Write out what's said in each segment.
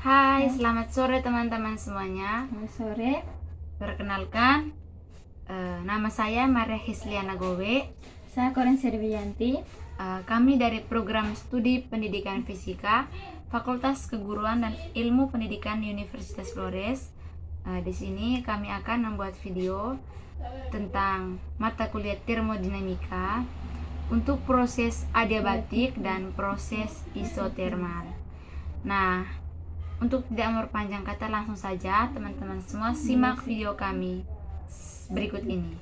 Hai, selamat sore teman-teman semuanya. Selamat sore. Perkenalkan, nama saya Maria Hisliana Gowe. Saya Koren Servianti. Kami dari program studi pendidikan fisika Fakultas Keguruan dan Ilmu Pendidikan Universitas Flores. Di sini kami akan membuat video tentang mata kuliah termodinamika untuk proses adiabatik dan proses isotermal. Nah, untuk tidak memperpanjang kata, langsung saja teman-teman semua simak video kami berikut ini.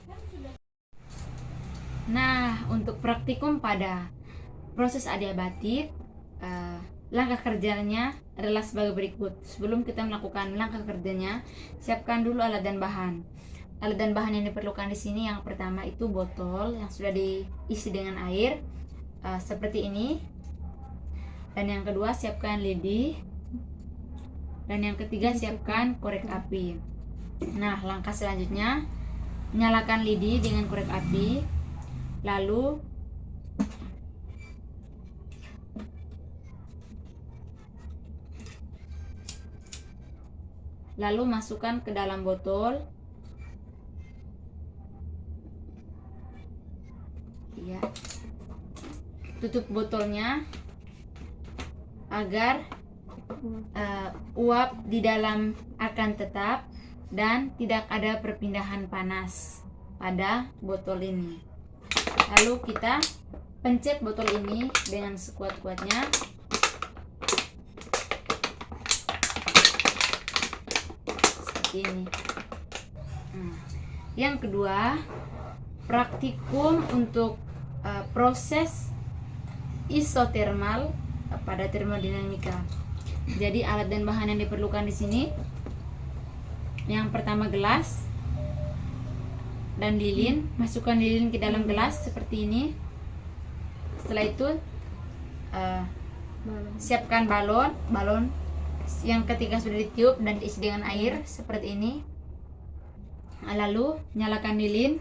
Nah, untuk praktikum pada proses adiabatik, langkah kerjanya adalah sebagai berikut. Sebelum kita melakukan langkah kerjanya, siapkan dulu alat dan bahan. Alat dan bahan yang diperlukan di sini yang pertama itu botol yang sudah diisi dengan air seperti ini. Dan yang kedua, siapkan lidi. Dan yang ketiga, siapkan korek api. Nah, langkah selanjutnya, nyalakan lidi dengan korek api. Lalu masukkan ke dalam botol. Ya. Tutup botolnya agar uap di dalam akan tetap dan tidak ada perpindahan panas pada botol ini. Lalu kita pencet botol ini dengan sekuat-kuatnya. Seperti ini. Yang kedua, praktikum untuk proses isotermal pada termodinamika. Jadi alat dan bahan yang diperlukan di sini, yang pertama gelas dan lilin. Masukkan lilin ke dalam gelas seperti ini. Setelah itu siapkan balon yang ketika sudah ditiup dan diisi dengan air seperti ini. Lalu nyalakan lilin.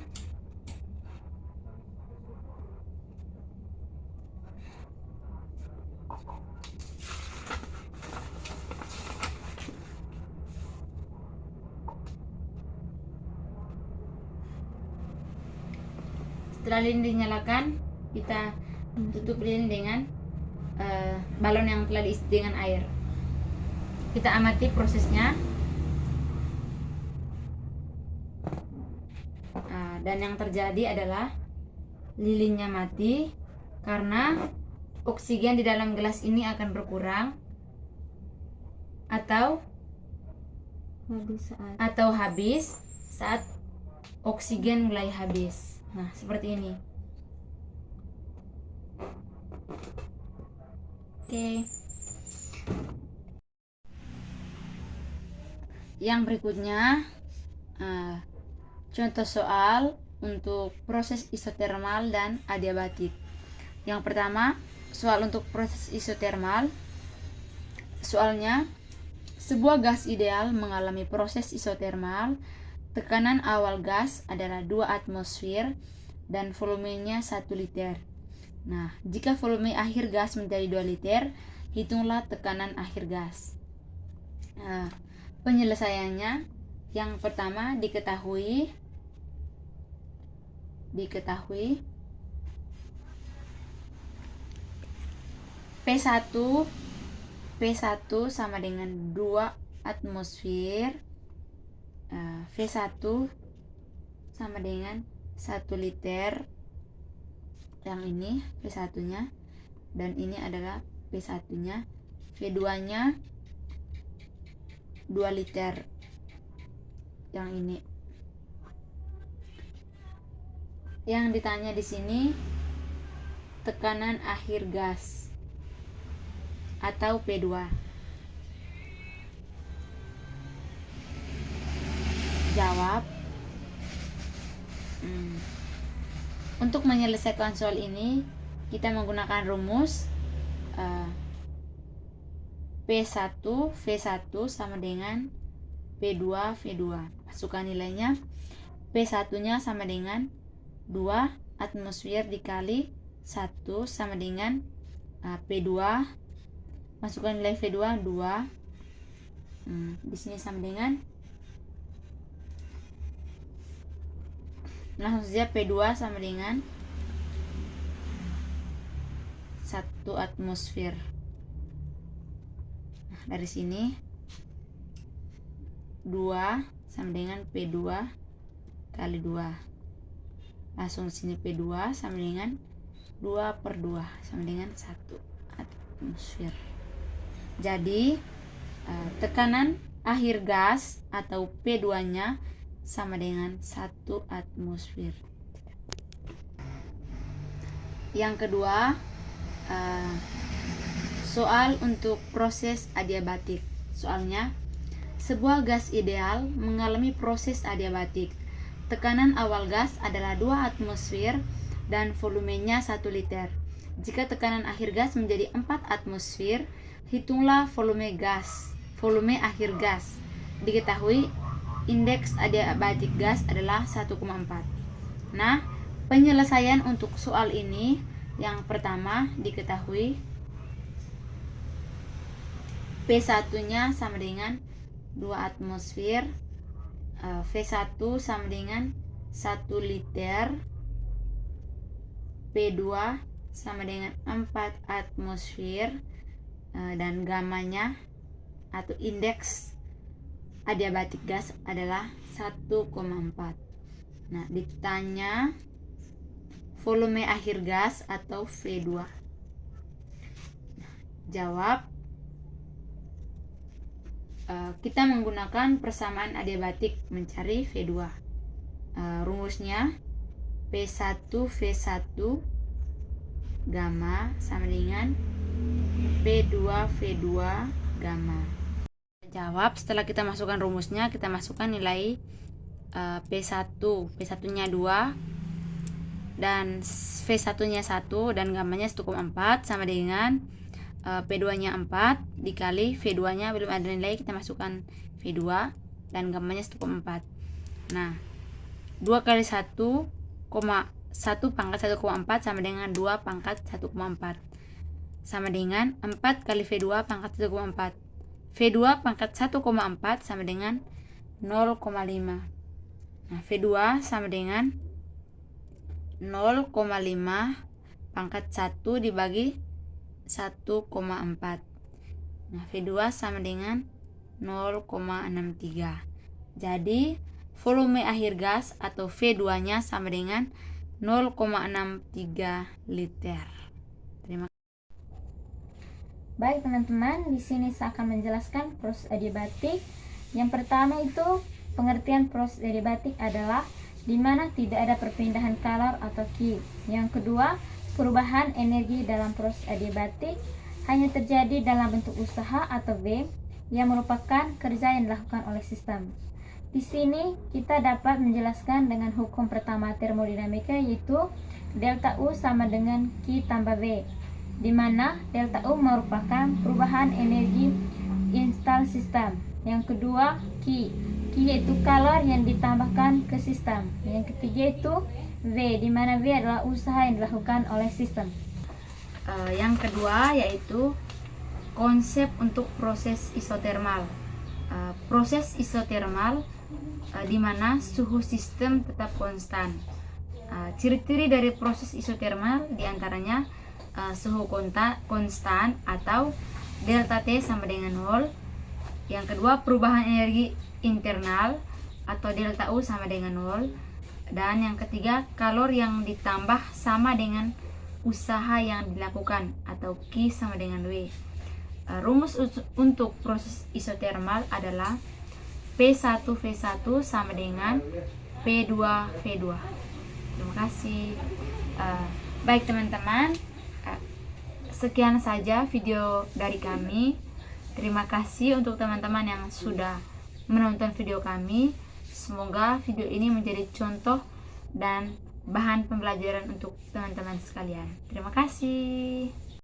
Setelah lilin dinyalakan, kita tutup lilin dengan balon yang telah diisi dengan air. Kita amati prosesnya. Dan yang terjadi adalah lilinnya mati karena oksigen di dalam gelas ini akan berkurang atau habis saat oksigen mulai habis. Nah, seperti ini. Oke. Yang berikutnya, contoh soal untuk proses isotermal dan adiabatik. Yang pertama, soal untuk proses isotermal. Soalnya, sebuah gas ideal mengalami proses isotermal. Tekanan awal gas adalah 2 atmosfer dan volumenya 1 liter. Nah, jika volume akhir gas menjadi 2 liter, hitunglah tekanan akhir gas. Penyelesaiannya, yang pertama diketahui P1 sama dengan 2 atmosfer. V1 sama dengan 1 liter. Yang ini V1 nya, dan ini adalah P1 nya. V2 nya 2 liter. Yang ini. Yang ditanya di sini tekanan akhir gas atau P2. Jawab. Untuk menyelesaikan soal ini, kita menggunakan rumus P1 V1 sama dengan P2 V2. Masukkan nilainya. P1 nya sama dengan 2 atmosfer dikali 1 sama dengan P2. Masukkan nilai V2 2 Di sini sama dengan langsung saja P2 sama dengan 1 atmosfer. Nah, dari sini 2 sama dengan P2 kali 2. Langsung sini P2 sama dengan 2/2 sama dengan 1 atmosfer. Jadi tekanan akhir gas atau P2 nya sama dengan 1 atmosfer. Yang kedua, soal untuk proses adiabatik. Soalnya, sebuah gas ideal mengalami proses adiabatik. Tekanan awal gas adalah 2 atmosfer dan volumenya 1 liter. Jika tekanan akhir gas menjadi 4 atmosfer, hitunglah volume akhir gas. Diketahui indeks adiabatik gas adalah 1,4. Nah, penyelesaian untuk soal ini, yang pertama diketahui P1 nya sama dengan 2 atmosfer, V1 sama dengan 1 liter, P2 sama dengan 4 atmosfer, dan gamanya atau indeks adiabatik gas adalah 1,4. Nah, ditanya volume akhir gas atau V2. Jawab, kita menggunakan persamaan adiabatik mencari V2. Rumusnya P1 V1 gamma sama dengan P2 V2 gamma. Jawab, setelah kita masukkan rumusnya, kita masukkan nilai P1 nya 2 dan V1 nya 1 dan gammanya 1,4 sama dengan P2 nya 4 dikali V2 nya belum ada nilai, kita masukkan V2 dan gammanya 1,4. Nah, 2 kali 1 pangkat 1,4 sama dengan 2 pangkat 1,4 sama dengan 4 kali V2 pangkat 1,4. V2 pangkat 1,4 sama dengan 0,5. Nah, V2 sama dengan 0,5 pangkat 1 dibagi 1,4. Nah, V2 sama dengan 0,63. Jadi, volume akhir gas atau V2 nya sama dengan 0,63 liter. Terima kasih. Baik teman-teman, di sini saya akan menjelaskan proses adiabatik. Yang pertama itu pengertian proses adiabatik adalah di mana tidak ada perpindahan kalor atau Q. Yang kedua, perubahan energi dalam proses adiabatik hanya terjadi dalam bentuk usaha atau V yang merupakan kerja yang dilakukan oleh sistem. Di sini kita dapat menjelaskan dengan hukum pertama termodinamika, yaitu delta U sama dengan Q tambah V, di mana delta U merupakan perubahan energi instal sistem. Yang kedua, Q yaitu kalor yang ditambahkan ke sistem. Yang ketiga itu V, di mana V adalah usaha yang dilakukan oleh sistem. Yang kedua yaitu konsep untuk proses isotermal. Proses isotermal di mana suhu sistem tetap konstan. Ciri-ciri dari proses isotermal diantaranya suhu konstan atau delta T sama dengan 0. Yang kedua, perubahan energi internal atau delta U sama dengan 0. Dan yang ketiga, kalor yang ditambah sama dengan usaha yang dilakukan atau Q sama dengan W. Rumus untuk proses isotermal adalah P1 V1 sama dengan P2 V2. Terima kasih. Baik teman-teman, sekian saja video dari kami. Terima kasih untuk teman-teman yang sudah menonton video kami. Semoga video ini menjadi contoh dan bahan pembelajaran untuk teman-teman sekalian. Terima kasih.